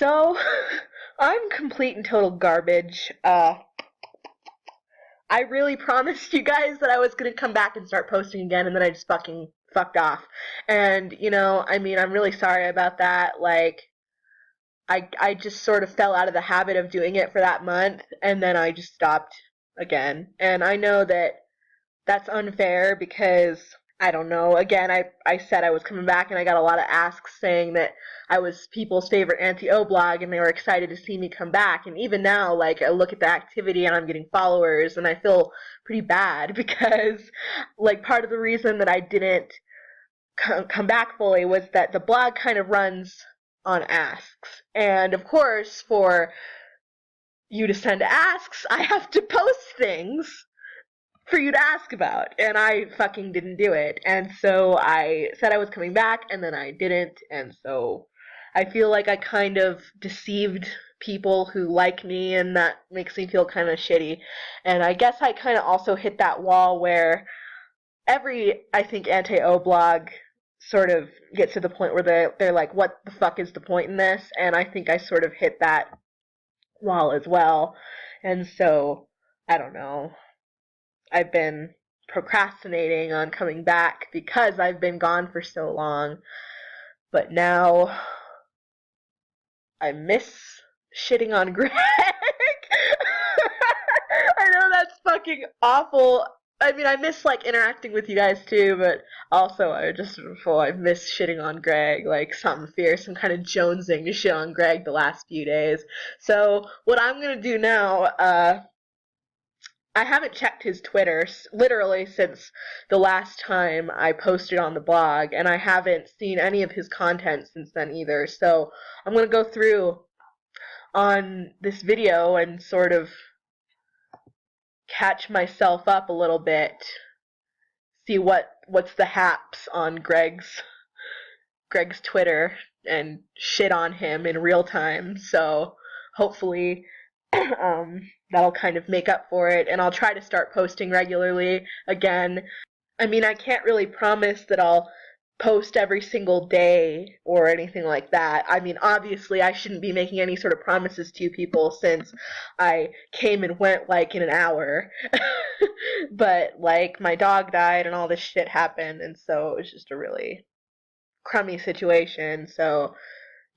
So, I'm complete and total garbage. I really promised you guys that I was gonna come back and start posting again, and then I just fucking fucked off. And, I'm really sorry about that. Like, I just sort of fell out of the habit of doing it for that month, and then I just stopped again. And I know that that's unfair because, I don't know, again, I said I was coming back and I got a lot of asks saying that I was people's favorite anti-O blog and they were excited to see me come back. And even now, like, I look at the activity and I'm getting followers and I feel pretty bad because, like, part of the reason that I didn't come back fully was that the blog kind of runs on asks. And of course, for you to send asks, I have to post things for you to ask about, and I fucking didn't do it. And so I said I was coming back, and then I didn't, and so I feel like I kind of deceived people who like me, and that makes me feel kind of shitty. And I guess I kind of also hit that wall where every, I think, anti-O blog sort of gets to the point where they're like, what the fuck is the point in this? And I think I sort of hit that wall as well. And so, I don't know. I've been procrastinating on coming back because I've been gone for so long. But now I miss shitting on Greg. I know that's fucking awful. I mean, I miss, like, interacting with you guys too, but also I miss shitting on Greg, like something fierce. I'm kind of jonesing to shit on Greg the last few days. So what I'm gonna do now, I haven't checked his Twitter literally since the last time I posted on the blog, and I haven't seen any of his content since then either. So I'm going to go through on this video and sort of catch myself up a little bit, see what's the haps on Greg's Twitter, and shit on him in real time. So hopefully that'll kind of make up for it, and I'll try to start posting regularly again. I mean, I can't really promise that I'll post every single day or anything like that. I mean, obviously, I shouldn't be making any sort of promises to you people since I came and went, like, in an hour. But, like, my dog died and all this shit happened, and so it was just a really crummy situation. So,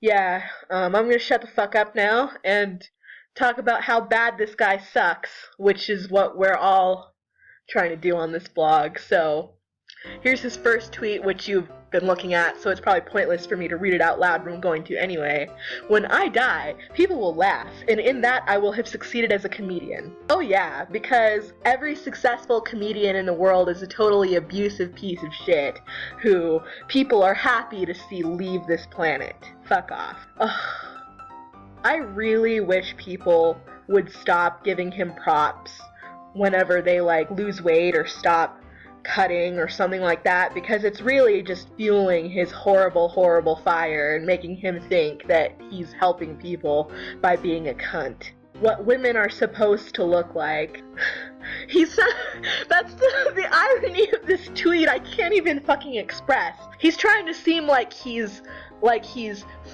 yeah, I'm gonna shut the fuck up now and talk about how bad this guy sucks, which is what we're all trying to do on this blog. So here's his first tweet, which you've been looking at, so it's probably pointless for me to read it out loud, but I'm going to anyway. When I die, people will laugh, and in that I will have succeeded as a comedian. Oh yeah, because every successful comedian in the world is a totally abusive piece of shit who people are happy to see leave this planet. Fuck off. Ugh. I really wish people would stop giving him props whenever they, like, lose weight or stop cutting or something like that, because it's really just fueling his horrible, horrible fire and making him think that he's helping people by being a cunt. What women are supposed to look like. That's the irony of this tweet I can't even fucking express. He's trying to seem like he's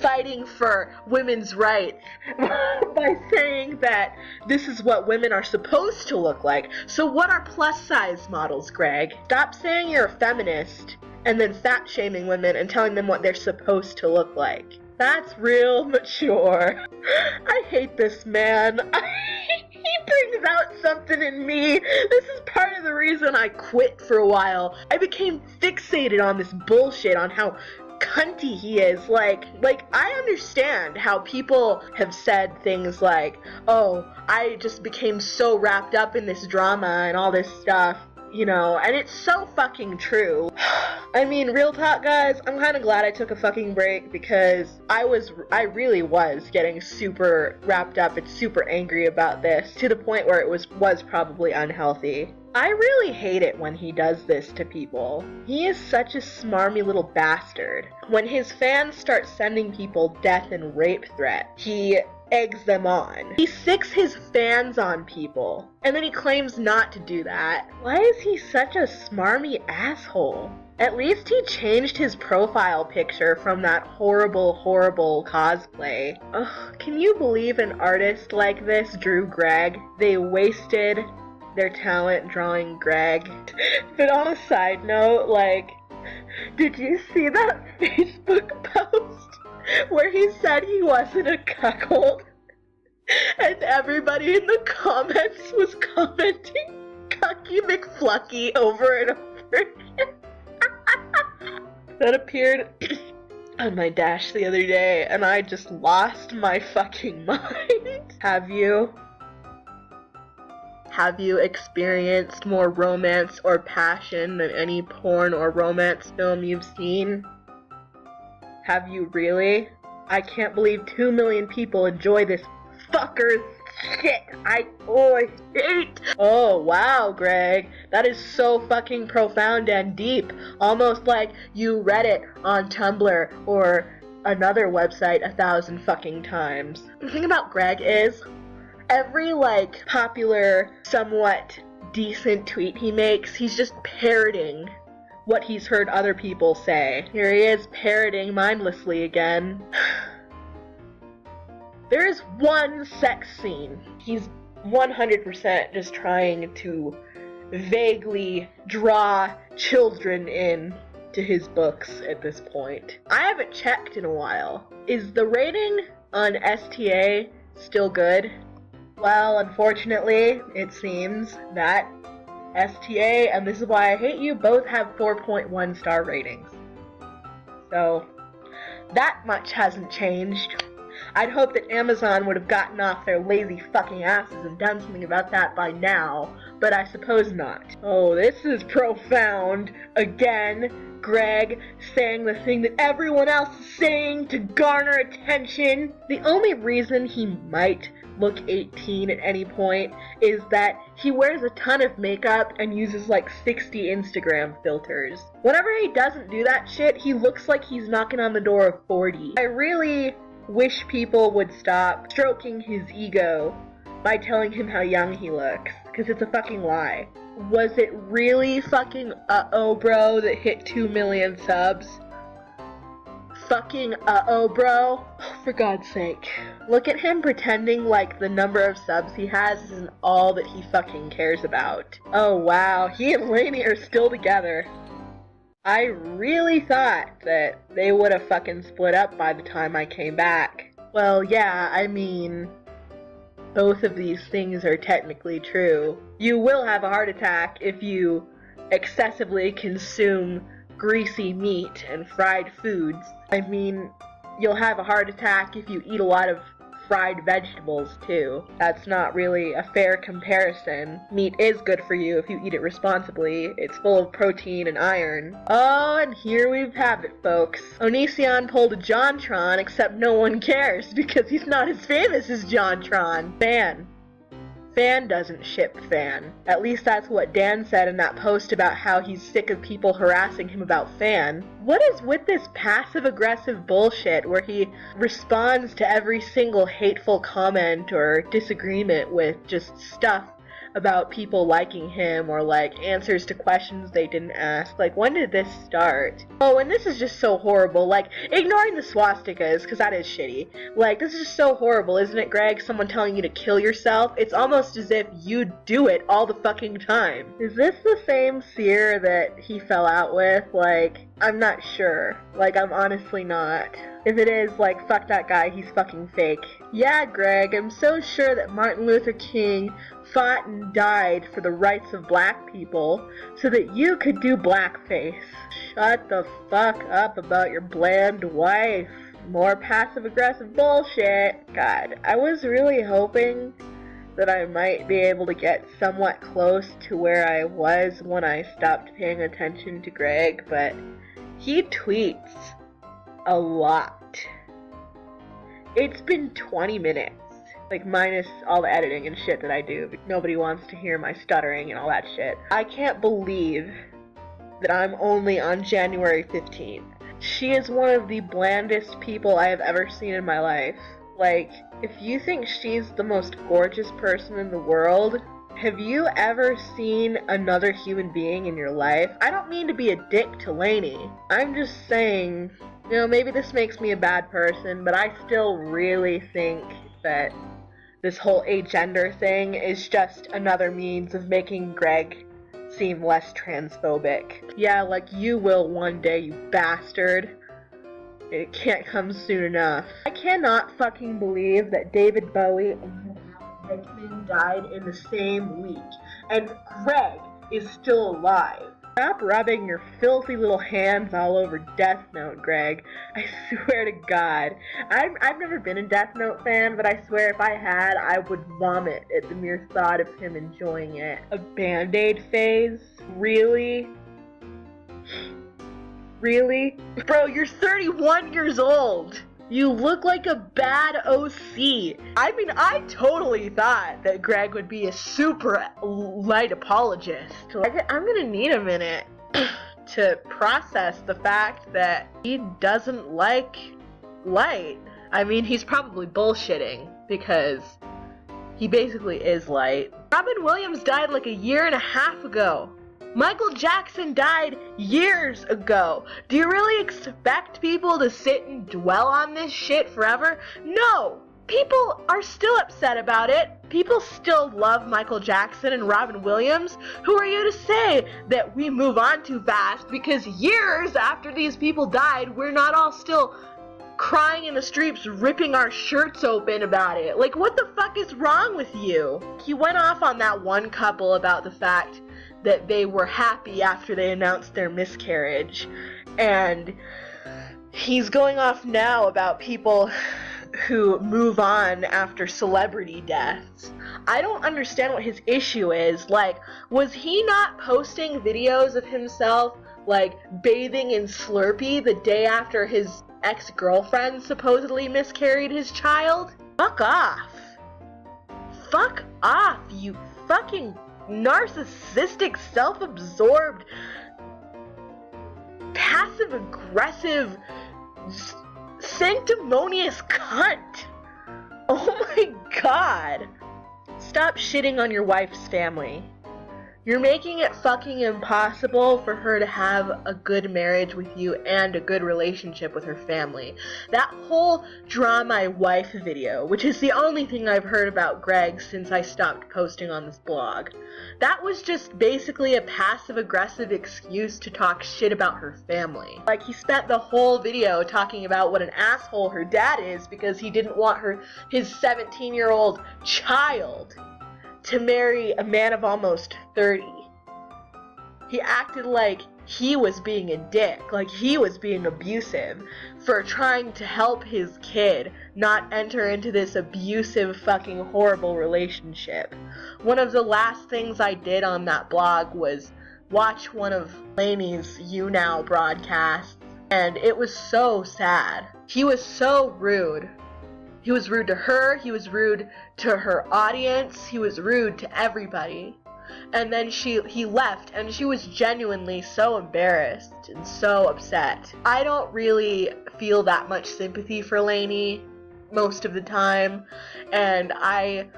fighting for women's rights by saying that this is what women are supposed to look like. So what are plus size models, Greg? Stop saying you're a feminist and then fat shaming women and telling them what they're supposed to look like. That's real mature. I hate this man. He brings out something in me. This is part of the reason I quit for a while. I became fixated on this bullshit, on how cunty he is. Like I understand how people have said things like, oh, I just became so wrapped up in this drama and all this stuff, you know, and it's so fucking true. I mean, real talk, guys, I'm kind of glad I took a fucking break because I really was getting super wrapped up and super angry about this to the point where it was probably unhealthy. I really hate it when he does this to people. He is such a smarmy little bastard. When his fans start sending people death and rape threats, he eggs them on. He sicks his fans on people, and then he claims not to do that. Why is he such a smarmy asshole? At least he changed his profile picture from that horrible, horrible cosplay. Ugh, can you believe an artist like this drew Greg? They wasted their talent drawing Greg. But on a side note, like, did you see that Facebook post where he said he wasn't a cuckold? And everybody in the comments was commenting Cucky McFlucky over and over again. That appeared on my dash the other day, and I just lost my fucking mind. Have you experienced more romance or passion than any porn or romance film you've seen? Have you really? I can't believe 2 million people enjoy this fucker's shit. I hate. Oh wow, Greg, that is so fucking profound and deep. Almost like you read it on Tumblr or another website 1,000 fucking times. The thing about Greg is, every like popular, somewhat decent tweet he makes, he's just parroting what he's heard other people say. Here he is parroting mindlessly again. There is one sex scene. He's 100% just trying to vaguely draw children in to his books at this point. I haven't checked in a while. Is the rating on STA still good? Well, unfortunately, it seems that STA and This Is Why I Hate You both have 4.1 star ratings. So, that much hasn't changed. I'd hope that Amazon would have gotten off their lazy fucking asses and done something about that by now, but I suppose not. Oh, this is profound. Again, Greg saying the thing that everyone else is saying to garner attention. The only reason he might look 18 at any point is that he wears a ton of makeup and uses like 60 Instagram filters. Whenever he doesn't do that shit, he looks like he's knocking on the door of 40. I really wish people would stop stroking his ego by telling him how young he looks, because it's a fucking lie. Was it really fucking uh-oh bro that hit 2 million subs? Fucking uh-oh bro? Oh, for God's sake. Look at him pretending like the number of subs he has isn't all that he fucking cares about. Oh wow, he and Lainey are still together. I really thought that they would have fucking split up by the time I came back. Well, yeah, I mean, both of these things are technically true. You will have a heart attack if you excessively consume greasy meat and fried foods. I mean, you'll have a heart attack if you eat a lot of fried vegetables too. That's not really a fair comparison. Meat is good for you if you eat it responsibly. It's full of protein and iron. Oh, and here we have it, folks. Onision pulled a JonTron, except no one cares because he's not as famous as JonTron. Fan doesn't ship Fan. At least that's what Dan said in that post about how he's sick of people harassing him about Fan. What is with this passive-aggressive bullshit where he responds to every single hateful comment or disagreement with just stuff about people liking him or like answers to questions they didn't ask? Like, when did this start? Oh, and this is just so horrible. Like, ignoring the swastikas, because that is shitty. Like, this is just so horrible, isn't it, Greg? Someone telling you to kill yourself? It's almost as if you do it all the fucking time. Is this the same seer that he fell out with? Like, I'm not sure. Like, I'm honestly not. If it is, like, fuck that guy, he's fucking fake. Yeah, Greg, I'm so sure that Martin Luther King fought and died for the rights of black people so that you could do blackface. Shut the fuck up about your bland wife. More passive-aggressive bullshit. God, I was really hoping that I might be able to get somewhat close to where I was when I stopped paying attention to Greg, but he tweets a lot. It's been 20 minutes. Like, minus all the editing and shit that I do. Nobody wants to hear my stuttering and all that shit. I can't believe that I'm only on January 15th. She is one of the blandest people I have ever seen in my life. Like, if you think she's the most gorgeous person in the world, Have you ever seen another human being in your life? I don't mean to be a dick to Lainey. I'm just saying, you know, maybe this makes me a bad person, but I still really think that this whole agender thing is just another means of making Greg seem less transphobic. Yeah, like you will one day, you bastard. It can't come soon enough. I cannot fucking believe that David Bowie and Rickman died in the same week, and Greg is still alive. Stop rubbing your filthy little hands all over Death Note, Greg. I swear to God. I've never been a Death Note fan, but I swear if I had, I would vomit at the mere thought of him enjoying it. A Band-Aid phase? Really? Really? Bro, you're 31 years old! You look like a bad OC. I mean, I totally thought that Greg would be a super light apologist. I'm gonna need a minute to process the fact that he doesn't like light. I mean, he's probably bullshitting, because he basically is light. Robin Williams died like a year and a half ago. Michael Jackson died years ago. Do you really expect people to sit and dwell on this shit forever? No! People are still upset about it. People still love Michael Jackson and Robin Williams. Who are you to say that we move on too fast? Because years after these people died, we're not all still crying in the streets, ripping our shirts open about it. Like, what the fuck is wrong with you? He went off on that one couple about the fact that they were happy after they announced their miscarriage, and he's going off now about people who move on after celebrity deaths. I don't understand what his issue is. Like, was he not posting videos of himself, like, bathing in Slurpee the day after his ex-girlfriend supposedly miscarried his child? Fuck off. Fuck off, you fucking narcissistic, self-absorbed, passive-aggressive, sanctimonious cunt. Oh my god. Stop shitting on your wife's family. You're making it fucking impossible for her to have a good marriage with you and a good relationship with her family. That whole Draw My Wife video, which is the only thing I've heard about Greg since I stopped posting on this blog, that was just basically a passive-aggressive excuse to talk shit about her family. Like, he spent the whole video talking about what an asshole her dad is because he didn't want his 17-year-old child to marry a man of almost 30. He acted like he was being a dick, like he was being abusive for trying to help his kid not enter into this abusive, fucking horrible relationship. One of the last things I did on that blog was watch one of Lainey's You Now broadcasts, and it was so sad. He was so rude. He was rude to her, he was rude to her audience, he was rude to everybody. And then he left, and she was genuinely so embarrassed and so upset. I don't really feel that much sympathy for Lainey most of the time, and I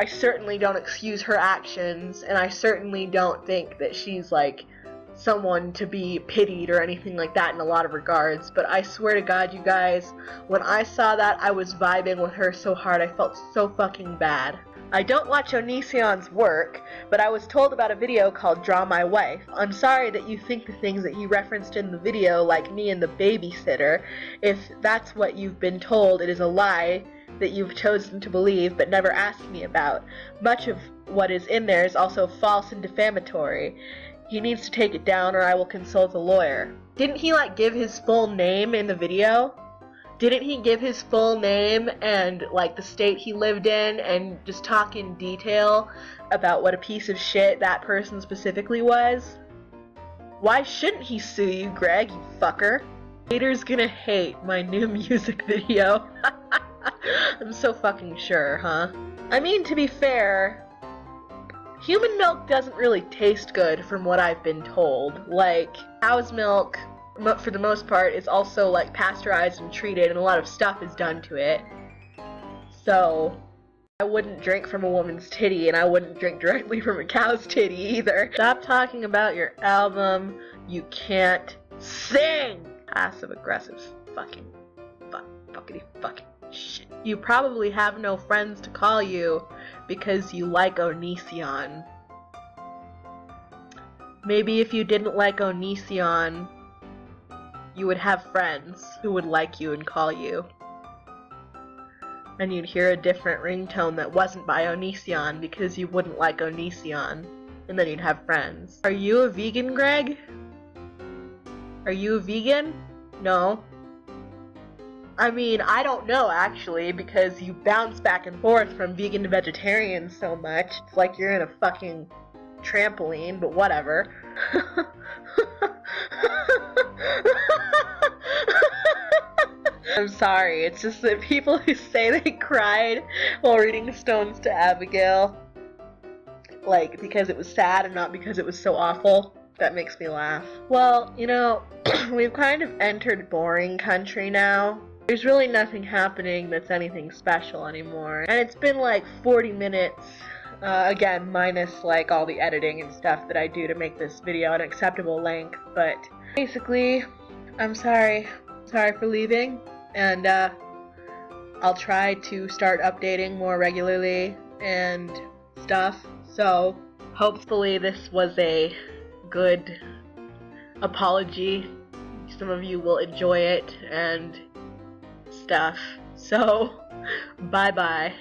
certainly don't excuse her actions, and I certainly don't think that she's like someone to be pitied or anything like that in a lot of regards, but I swear to God, you guys, when I saw that, I was vibing with her so hard, I felt so fucking bad. I don't watch Onision's work, but I was told about a video called Draw My Wife. I'm sorry that you think the things that he referenced in the video, like me and the babysitter. If that's what you've been told, it is a lie that you've chosen to believe but never asked me about. Much of what is in there is also false and defamatory. He needs to take it down or I will consult a lawyer. Didn't he like give his full name in the video? Didn't he give his full name and like the state he lived in and just talk in detail about what a piece of shit that person specifically was? Why shouldn't he sue you, Greg, you fucker? Haters gonna hate my new music video. I'm so fucking sure, huh? I mean, to be fair, human milk doesn't really taste good from what I've been told. Like, cow's milk, for the most part, is also like pasteurized and treated, and a lot of stuff is done to it. So I wouldn't drink from a woman's titty, and I wouldn't drink directly from a cow's titty either. Stop talking about your album. You can't sing! Passive-aggressive fucking shit. You probably have no friends to call you because you like Onision. Maybe if you didn't like Onision, you would have friends who would like you and call you. And you'd hear a different ringtone that wasn't by Onision because you wouldn't like Onision. And then you'd have friends. Are you a vegan, Greg? Are you a vegan? No. I mean, I don't know actually, because you bounce back and forth from vegan to vegetarian so much. It's like you're in a fucking trampoline, but whatever. I'm sorry, it's just that people who say they cried while reading Stones to Abigail, like, because it was sad and not because it was so awful, that makes me laugh. Well, you know, we've kind of entered boring country now. There's really nothing happening that's anything special anymore. And it's been like 40 minutes, again, minus like all the editing and stuff that I do to make this video an acceptable length, but basically, I'm sorry. Sorry for leaving, and I'll try to start updating more regularly and stuff, so hopefully this was a good apology. Some of you will enjoy it and stuff. So, bye-bye.